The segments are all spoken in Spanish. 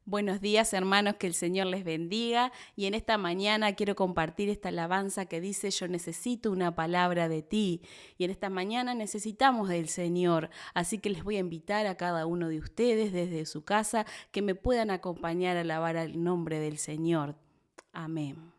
Buenos días, hermanos, que el Señor les bendiga. Y en esta mañana quiero compartir esta alabanza que dice: yo necesito una palabra de ti. Y en esta mañana necesitamos del Señor. Así que les voy a invitar a cada uno de ustedes desde su casa que me puedan acompañar a alabar el nombre del Señor. Amén.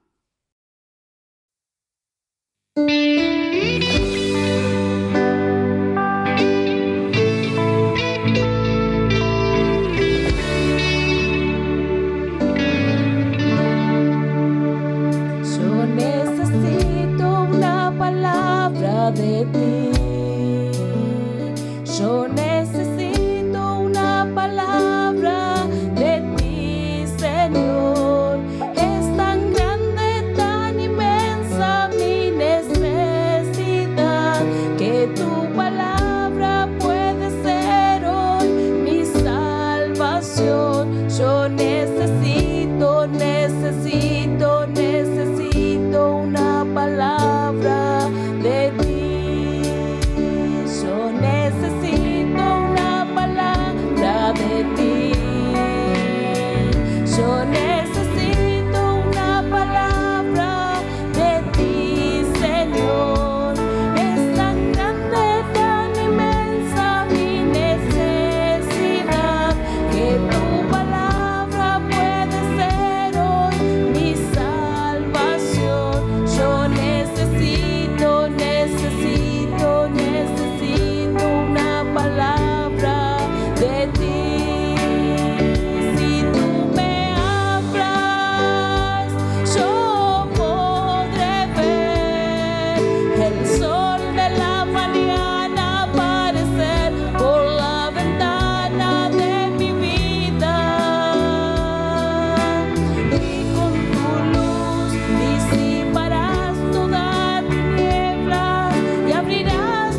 Yo necesito una palabra de ti. Yo necesito una palabra de ti, Señor. Es tan grande, tan inmensa mi necesidad, que tu palabra puede ser hoy mi salvación. Yo necesito una palabra de ti. Yo necesito una palabra de ti. Yo necesito una palabra de ti, Señor. Es tan grande, tan inmensa mi necesidad, que tu palabra puede ser hoy mi salvación. Yo necesito una palabra de ti. Si tú me hablas, yo podré ver el sol de la mañana aparecer por la ventana de mi vida. Y con tu luz disiparás toda tiniebla y abrirás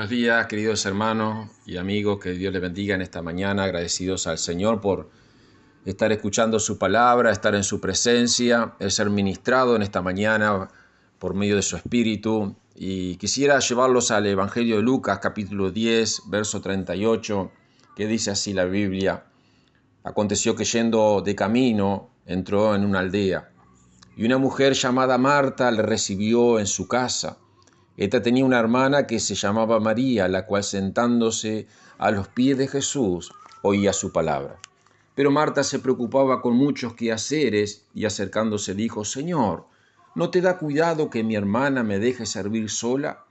Buenos días, queridos hermanos y amigos, que Dios les bendiga en esta mañana, agradecidos al Señor por estar escuchando su palabra, estar en su presencia, el ser ministrado en esta mañana por medio de su Espíritu. Y quisiera llevarlos al Evangelio de Lucas, capítulo 10, verso 38, que dice así la Biblia: Aconteció que yendo de camino, entró en una aldea, y una mujer llamada Marta le recibió en su casa. Esta tenía una hermana que se llamaba María, la cual sentándose a los pies de Jesús oía su palabra. Pero Marta se preocupaba con muchos quehaceres y acercándose dijo: Señor, ¿no te da cuidado que mi hermana me deje servir sola?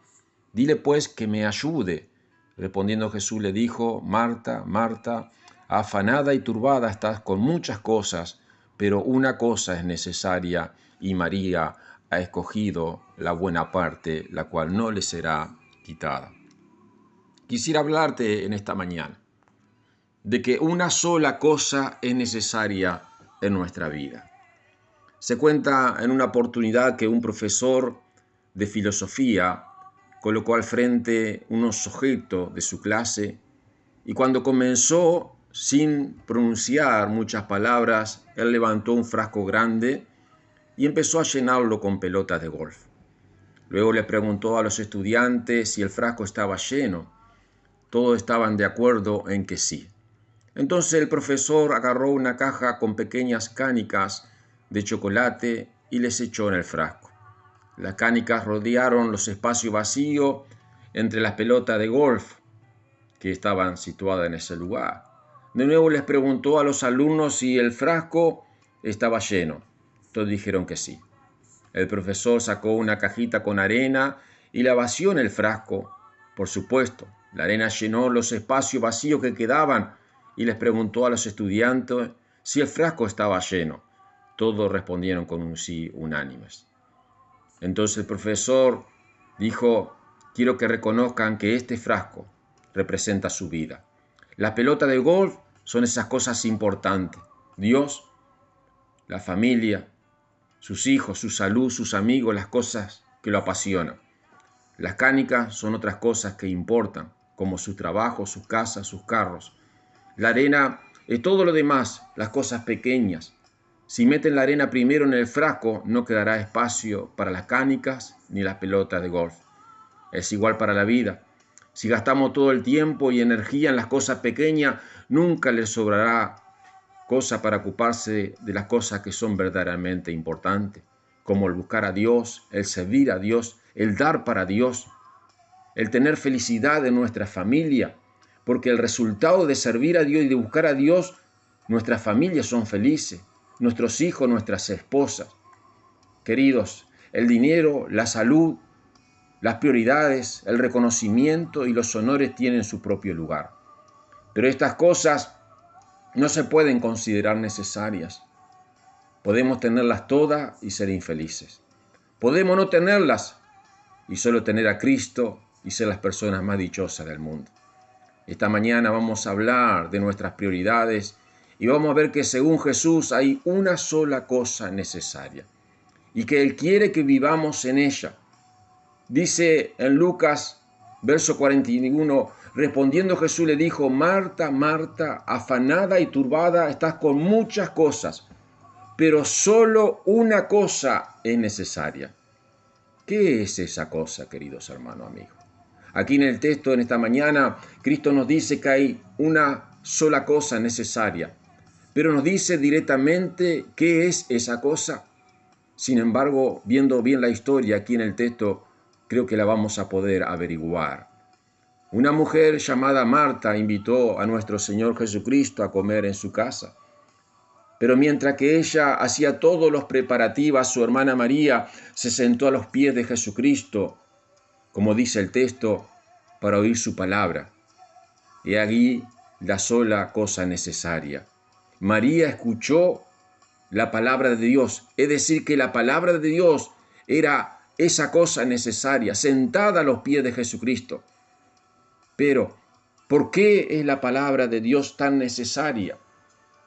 Dile pues que me ayude. Respondiendo Jesús le dijo: Marta, Marta, afanada y turbada estás con muchas cosas, pero una cosa es necesaria, y María ha escogido la buena parte, la cual no le será quitada. Quisiera hablarte en esta mañana de que una sola cosa es necesaria en nuestra vida. Se cuenta en una oportunidad que un profesor de filosofía colocó al frente unos sujetos de su clase, y cuando comenzó, sin pronunciar muchas palabras, él levantó un frasco grande y empezó a llenarlo con pelotas de golf. Luego le preguntó a los estudiantes si el frasco estaba lleno. Todos estaban de acuerdo en que sí. Entonces el profesor agarró una caja con pequeñas cánicas de chocolate y les echó en el frasco. Las cánicas rodearon los espacios vacíos entre las pelotas de golf que estaban situadas en ese lugar. De nuevo les preguntó a los alumnos si el frasco estaba lleno. Todos dijeron que sí. El profesor sacó una cajita con arena y la vació en el frasco. Por supuesto, la arena llenó los espacios vacíos que quedaban y les preguntó a los estudiantes si el frasco estaba lleno. Todos respondieron con un sí unánimes. Entonces el profesor dijo: quiero que reconozcan que este frasco representa su vida. Las pelotas de golf son esas cosas importantes: Dios, la familia, sus hijos, su salud, sus amigos, las cosas que lo apasionan. Las cánicas son otras cosas que importan, como su trabajo, sus casas, sus carros. La arena es todo lo demás, las cosas pequeñas. Si meten la arena primero en el frasco, no quedará espacio para las cánicas ni las pelotas de golf. Es igual para la vida. Si gastamos todo el tiempo y energía en las cosas pequeñas, nunca les sobrará cosa para ocuparse de las cosas que son verdaderamente importantes, como el buscar a Dios, el servir a Dios, el dar para Dios, el tener felicidad en nuestra familia, porque el resultado de servir a Dios y de buscar a Dios, nuestras familias son felices, nuestros hijos, nuestras esposas. Queridos, el dinero, la salud, las prioridades, el reconocimiento y los honores tienen su propio lugar. Pero estas cosas no se pueden considerar necesarias. Podemos tenerlas todas y ser infelices. Podemos no tenerlas y solo tener a Cristo y ser las personas más dichosas del mundo. Esta mañana vamos a hablar de nuestras prioridades y vamos a ver que según Jesús hay una sola cosa necesaria y que Él quiere que vivamos en ella. Dice en Lucas, verso 41, respondiendo Jesús le dijo: Marta, Marta, afanada y turbada estás con muchas cosas, pero solo una cosa es necesaria. ¿Qué es esa cosa, queridos hermanos, amigos? Aquí en el texto, en esta mañana, Cristo nos dice que hay una sola cosa necesaria, pero nos dice directamente qué es esa cosa. Sin embargo, viendo bien la historia aquí en el texto, creo que la vamos a poder averiguar. Una mujer llamada Marta invitó a nuestro Señor Jesucristo a comer en su casa. Pero mientras que ella hacía todos los preparativos, su hermana María se sentó a los pies de Jesucristo, como dice el texto, para oír su palabra. He aquí la sola cosa necesaria. María escuchó la palabra de Dios, es decir, que la palabra de Dios era esa cosa necesaria, sentada a los pies de Jesucristo. Pero, ¿por qué es la palabra de Dios tan necesaria?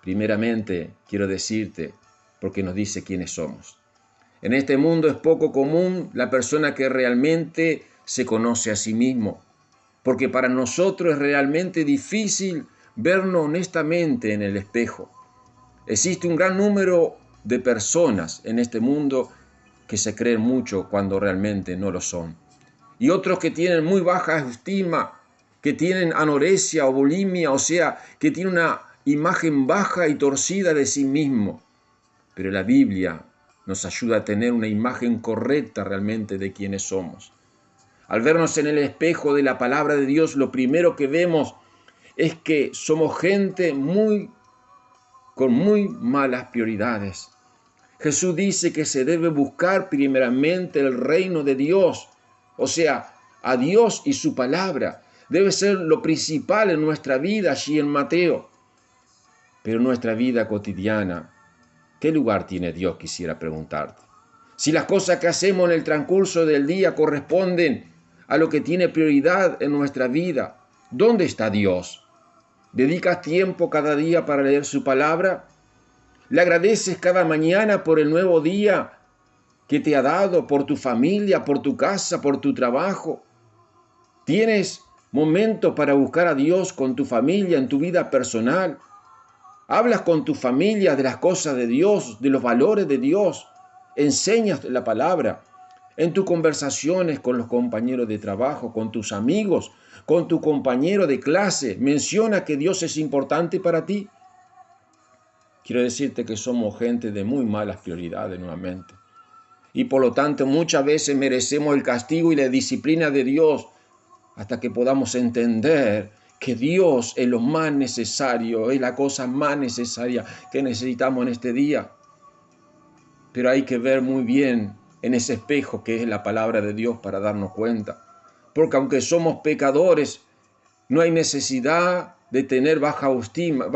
Primeramente, quiero decirte, porque nos dice quiénes somos. En este mundo es poco común la persona que realmente se conoce a sí mismo. porque para nosotros es realmente difícil vernos honestamente en el espejo. Existe un gran número de personas en este mundo que se creen mucho cuando realmente no lo son. Y otros que tienen muy baja estima, que tienen anorexia o bulimia, o sea, que tienen una imagen baja y torcida de sí mismo. Pero la Biblia nos ayuda a tener una imagen correcta realmente de quiénes somos. Al vernos en el espejo de la palabra de Dios, lo primero que vemos es que somos gente con muy malas prioridades. Jesús dice que se debe buscar primeramente el reino de Dios, o sea, a Dios y su palabra. Debe ser lo principal en nuestra vida allí en Mateo. Pero en nuestra vida cotidiana, ¿qué lugar tiene Dios? Quisiera preguntarte. Si las cosas que hacemos en el transcurso del día corresponden a lo que tiene prioridad en nuestra vida, ¿dónde está Dios? ¿Dedicas tiempo cada día para leer su palabra? ¿Le agradeces cada mañana por el nuevo día que te ha dado, por tu familia, por tu casa, por tu trabajo? ¿Tienes momento para buscar a Dios con tu familia en tu vida personal? ¿Hablas con tu familia de las cosas de Dios, de los valores de Dios? ¿Enseñas la palabra? En tus conversaciones con los compañeros de trabajo, con tus amigos, con tu compañero de clase, ¿menciona que Dios es importante para ti? Quiero decirte que somos gente de muy malas prioridades nuevamente. Y por lo tanto muchas veces merecemos el castigo y la disciplina de Dios hasta que podamos entender que Dios es lo más necesario, es la cosa más necesaria que necesitamos en este día. Pero hay que ver muy bien en ese espejo que es la palabra de Dios para darnos cuenta. Porque aunque somos pecadores, no hay necesidad de tener baja autoestima,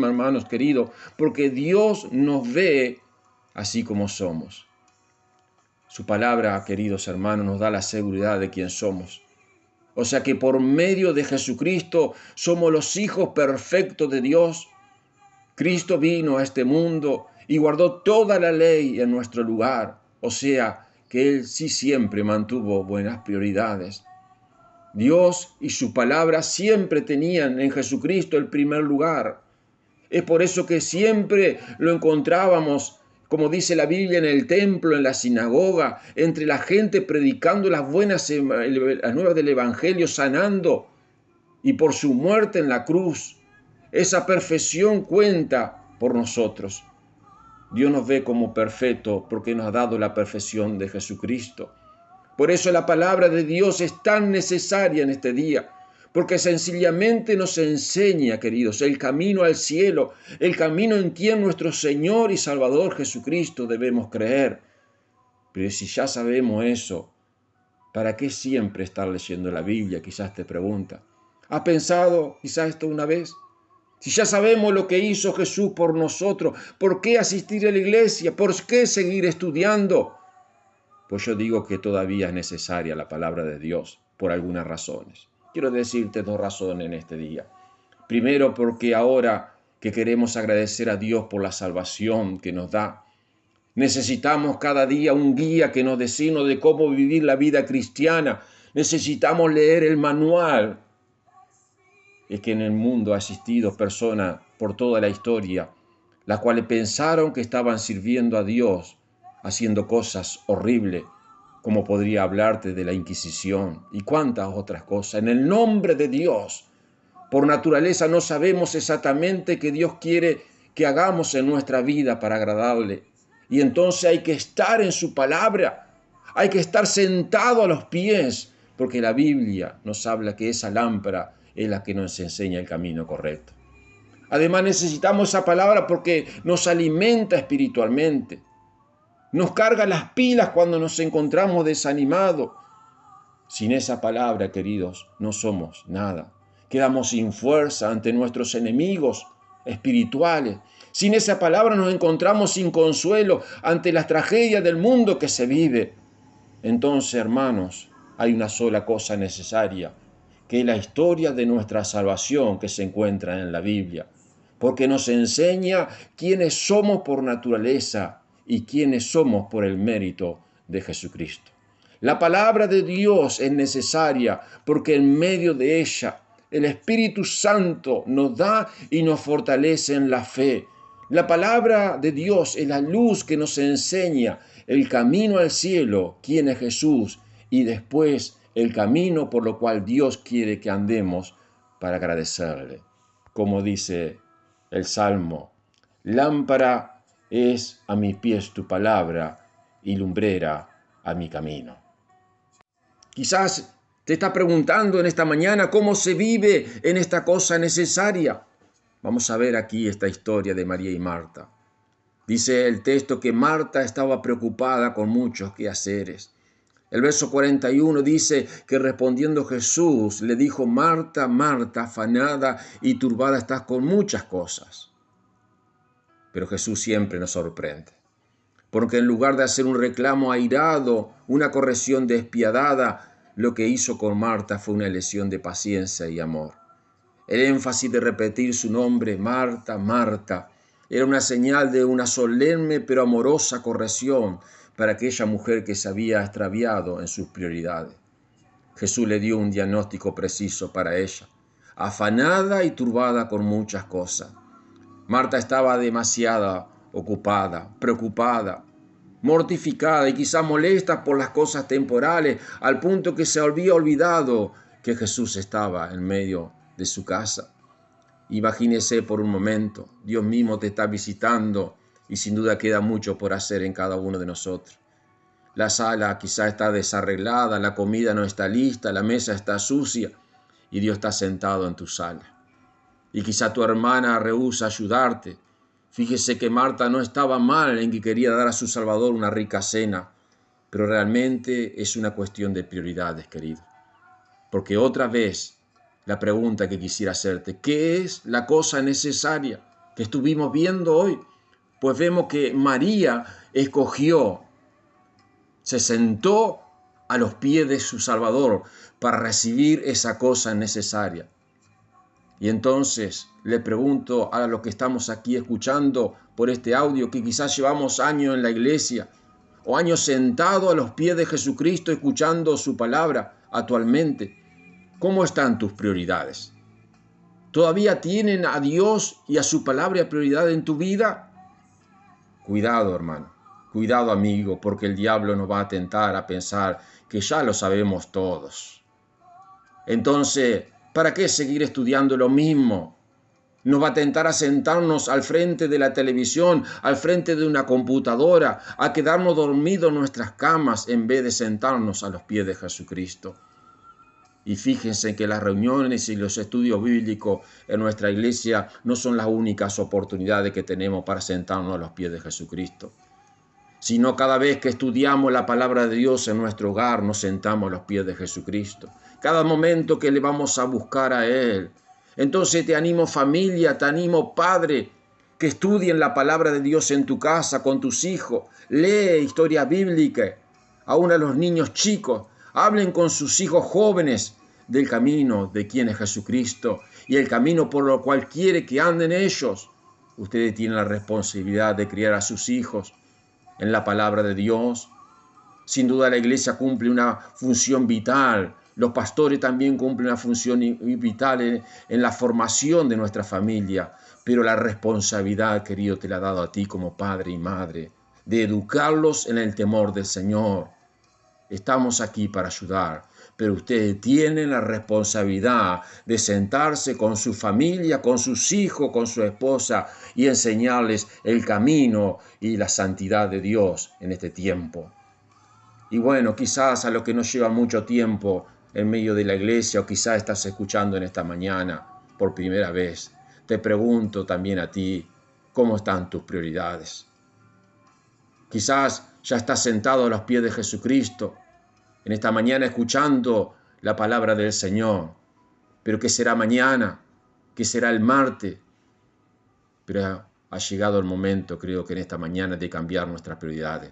hermanos queridos, porque Dios nos ve así como somos. Su palabra, queridos hermanos, nos da la seguridad de quién somos. O sea que por medio de Jesucristo somos los hijos perfectos de Dios. Cristo vino a este mundo y guardó toda la ley en nuestro lugar. O sea que Él sí siempre mantuvo buenas prioridades. Dios y su palabra siempre tenían en Jesucristo el primer lugar. Es por eso que siempre lo encontrábamos, como dice la Biblia, en el templo, en la sinagoga, entre la gente predicando las nuevas del Evangelio, sanando, y por su muerte en la cruz. Esa perfección cuenta por nosotros. Dios nos ve como perfecto porque nos ha dado la perfección de Jesucristo. Por eso la palabra de Dios es tan necesaria en este día, porque sencillamente nos enseña, queridos, el camino al cielo, el camino en quien nuestro Señor y Salvador Jesucristo debemos creer. Pero si ya sabemos eso, ¿para qué siempre estar leyendo la Biblia? Quizás te pregunta. ¿Has pensado quizás esto una vez? Si ya sabemos lo que hizo Jesús por nosotros, ¿por qué asistir a la iglesia? ¿Por qué seguir estudiando? Pues yo digo que todavía es necesaria la palabra de Dios por algunas razones. Quiero decirte dos razones en este día. Primero, porque ahora que queremos agradecer a Dios por la salvación que nos da, necesitamos cada día un guía que nos dé signo de cómo vivir la vida cristiana. Necesitamos leer el manual. Es que en el mundo ha existido personas por toda la historia, las cuales pensaron que estaban sirviendo a Dios, haciendo cosas horribles, como podría hablarte de la Inquisición y cuántas otras cosas. En el nombre de Dios, por naturaleza no sabemos exactamente qué Dios quiere que hagamos en nuestra vida para agradarle. Y entonces hay que estar en su palabra, hay que estar sentado a los pies, porque la Biblia nos habla que esa lámpara es la que nos enseña el camino correcto. Además necesitamos esa palabra porque nos alimenta espiritualmente. Nos carga las pilas cuando nos encontramos desanimados. Sin esa palabra, queridos, no somos nada. Quedamos sin fuerza ante nuestros enemigos espirituales. Sin esa palabra nos encontramos sin consuelo ante las tragedias del mundo que se vive. Entonces, hermanos, hay una sola cosa necesaria, que es la historia de nuestra salvación que se encuentra en la Biblia, porque nos enseña quiénes somos por naturaleza y quiénes somos por el mérito de Jesucristo. La palabra de Dios es necesaria porque en medio de ella el Espíritu Santo nos da y nos fortalece en la fe. La palabra de Dios es la luz que nos enseña el camino al cielo, quién es Jesús, y después el camino por lo cual Dios quiere que andemos para agradecerle. Como dice el Salmo, lámpara es a mis pies tu palabra y lumbrera a mi camino. Quizás te estás preguntando en esta mañana cómo se vive en esta cosa necesaria. Vamos a ver aquí esta historia de María y Marta. Dice el texto que Marta estaba preocupada con muchos quehaceres. El verso 41 dice que respondiendo Jesús le dijo: Marta, Marta, afanada y turbada estás con muchas cosas. Pero Jesús siempre nos sorprende, porque en lugar de hacer un reclamo airado, una corrección despiadada, lo que hizo con Marta fue una lección de paciencia y amor. El énfasis de repetir su nombre, Marta, Marta, era una señal de una solemne pero amorosa corrección para aquella mujer que se había extraviado en sus prioridades. Jesús le dio un diagnóstico preciso para ella, afanada y turbada con muchas cosas. Marta estaba demasiado ocupada, preocupada, mortificada y quizá molesta por las cosas temporales, al punto que se había olvidado que Jesús estaba en medio de su casa. Imagínese por un momento, Dios mismo te está visitando y sin duda queda mucho por hacer en cada uno de nosotros. La sala quizá está desarreglada, la comida no está lista, la mesa está sucia y Dios está sentado en tu sala. Y quizá tu hermana rehúsa ayudarte. Fíjese que Marta no estaba mal en que quería dar a su Salvador una rica cena, pero realmente es una cuestión de prioridades, querido. Porque otra vez, la pregunta que quisiera hacerte, ¿qué es la cosa necesaria que estuvimos viendo hoy? Pues vemos que María escogió, se sentó a los pies de su Salvador para recibir esa cosa necesaria. Y entonces le pregunto a los que estamos aquí escuchando por este audio, que quizás llevamos años en la iglesia o años sentados a los pies de Jesucristo escuchando su palabra actualmente, ¿cómo están tus prioridades? ¿Todavía tienen a Dios y a su palabra prioridad en tu vida? Cuidado, hermano, cuidado, amigo, porque el diablo nos va a tentar a pensar que ya lo sabemos todos. Entonces, ¿para qué seguir estudiando lo mismo? Nos va a tentar a sentarnos al frente de la televisión, al frente de una computadora, a quedarnos dormidos en nuestras camas en vez de sentarnos a los pies de Jesucristo. Y fíjense que las reuniones y los estudios bíblicos en nuestra iglesia no son las únicas oportunidades que tenemos para sentarnos a los pies de Jesucristo, sino cada vez que estudiamos la palabra de Dios en nuestro hogar nos sentamos a los pies de Jesucristo. Cada momento que le vamos a buscar a Él. Entonces te animo, familia, te animo, padre, que estudien la palabra de Dios en tu casa con tus hijos. Lee historia bíblica. Aún a los niños chicos, hablen con sus hijos jóvenes del camino de quién es Jesucristo y el camino por lo cual quiere que anden ellos. Ustedes tienen la responsabilidad de criar a sus hijos en la palabra de Dios. Sin duda la iglesia cumple una función vital. Los pastores también cumplen una función vital en la formación de nuestra familia. Pero la responsabilidad, querido, te la ha dado a ti como padre y madre, de educarlos en el temor del Señor. Estamos aquí para ayudar, pero ustedes tienen la responsabilidad de sentarse con su familia, con sus hijos, con su esposa y enseñarles el camino y la santidad de Dios en este tiempo. Y bueno, quizás a los que no llevan mucho tiempo en medio de la iglesia o quizás estás escuchando en esta mañana por primera vez, te pregunto también a ti, ¿cómo están tus prioridades? Quizás ya estás sentado a los pies de Jesucristo en esta mañana escuchando la palabra del Señor. Pero ¿qué será mañana? ¿Qué será el martes? Pero ha llegado el momento, creo que en esta mañana, de cambiar nuestras prioridades.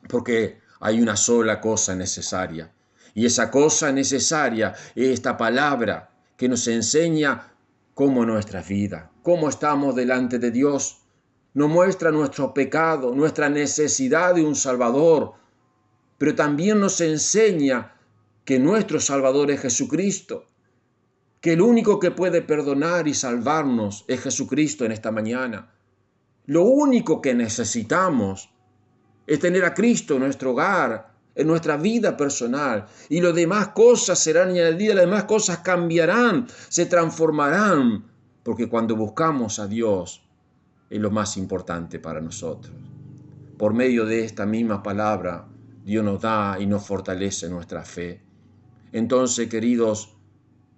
Porque hay una sola cosa necesaria. Y esa cosa necesaria es esta palabra que nos enseña cómo nuestra vida, cómo estamos delante de Dios. Nos muestra nuestro pecado, nuestra necesidad de un Salvador. pero también nos enseña que nuestro Salvador es Jesucristo, que el único que puede perdonar y salvarnos es Jesucristo en esta mañana. Lo único que necesitamos es tener a Cristo en nuestro hogar, en nuestra vida personal, y las demás cosas serán añadidas, las demás cosas cambiarán, se transformarán, porque cuando buscamos a Dios es lo más importante para nosotros. Por medio de esta misma palabra, Dios nos da y nos fortalece nuestra fe. Entonces, queridos,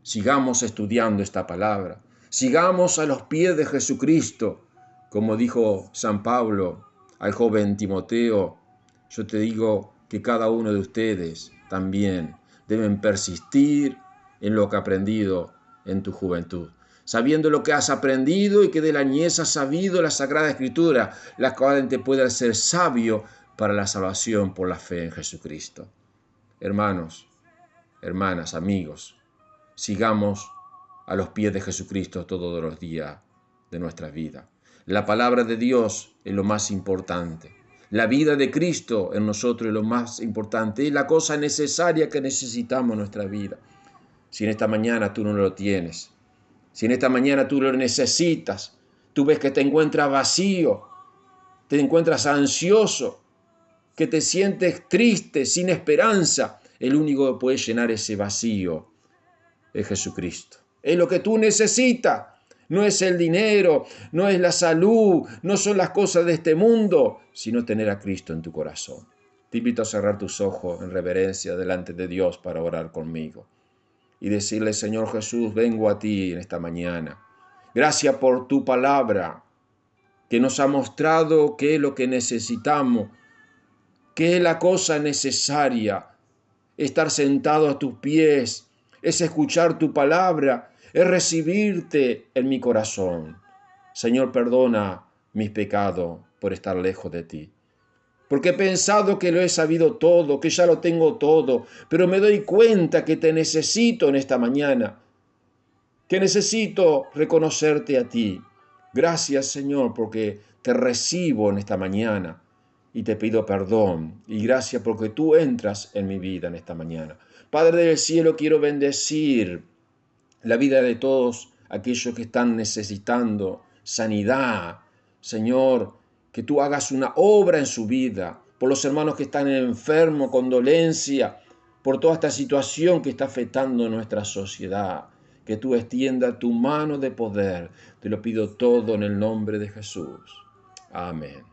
sigamos estudiando esta palabra, sigamos a los pies de Jesucristo, como dijo San Pablo al joven Timoteo. Yo te digo que cada uno de ustedes también deben persistir en lo que ha aprendido en tu juventud, sabiendo lo que has aprendido y que de la niñez has sabido la Sagrada Escritura, la cual te puede hacer sabio para la salvación por la fe en Jesucristo. Hermanos, hermanas, amigos, sigamos a los pies de Jesucristo todos los días de nuestra vida. La palabra de Dios es lo más importante. La vida de Cristo en nosotros es lo más importante. Es la cosa necesaria que necesitamos en nuestra vida. Si en esta mañana tú no lo tienes, si en esta mañana tú lo necesitas, tú ves que te encuentras vacío, te encuentras ansioso, que te sientes triste, sin esperanza, el único que puede llenar ese vacío es Jesucristo. Es lo que tú necesitas. No es el dinero, no es la salud, no son las cosas de este mundo, sino tener a Cristo en tu corazón. Te invito a cerrar tus ojos en reverencia delante de Dios para orar conmigo y decirle: Señor Jesús, vengo a ti en esta mañana. Gracias por tu palabra que nos ha mostrado qué es lo que necesitamos, qué es la cosa necesaria. Estar sentado a tus pies es escuchar tu palabra, es recibirte en mi corazón. Señor, perdona mis pecados por estar lejos de ti. Porque he pensado que lo he sabido todo, que ya lo tengo todo, pero me doy cuenta que te necesito en esta mañana, que necesito reconocerte a ti. Gracias, Señor, porque te recibo en esta mañana y te pido perdón. Y gracias porque tú entras en mi vida en esta mañana. Padre del cielo, quiero bendecir la vida de todos aquellos que están necesitando sanidad. Señor, que tú hagas una obra en su vida, por los hermanos que están enfermos, con dolencia, por toda esta situación que está afectando nuestra sociedad. Que tú extiendas tu mano de poder. Te lo pido todo en el nombre de Jesús. Amén.